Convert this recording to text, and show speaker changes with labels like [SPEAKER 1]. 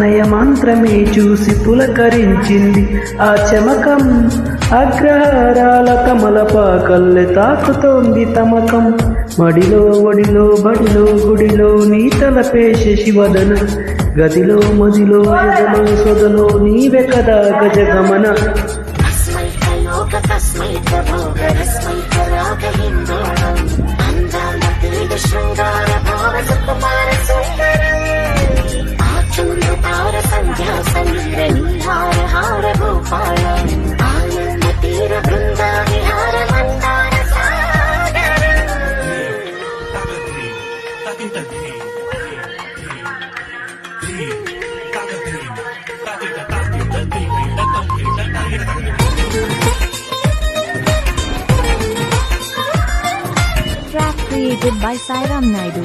[SPEAKER 1] నయమంత్రమే చూసి పులకరించింది ఆ చమకం, అగ్రహారాల తమలపాకల్లె తాకుతోంది తమకం. మడిలో ఒడిలో బడిలో గుడిలో నీ తలపే శశివదన, గదిలో మదిలో ఎదలో సొదలో నీవే కదా గజగమన.
[SPEAKER 2] Track created by Sairam Naidu.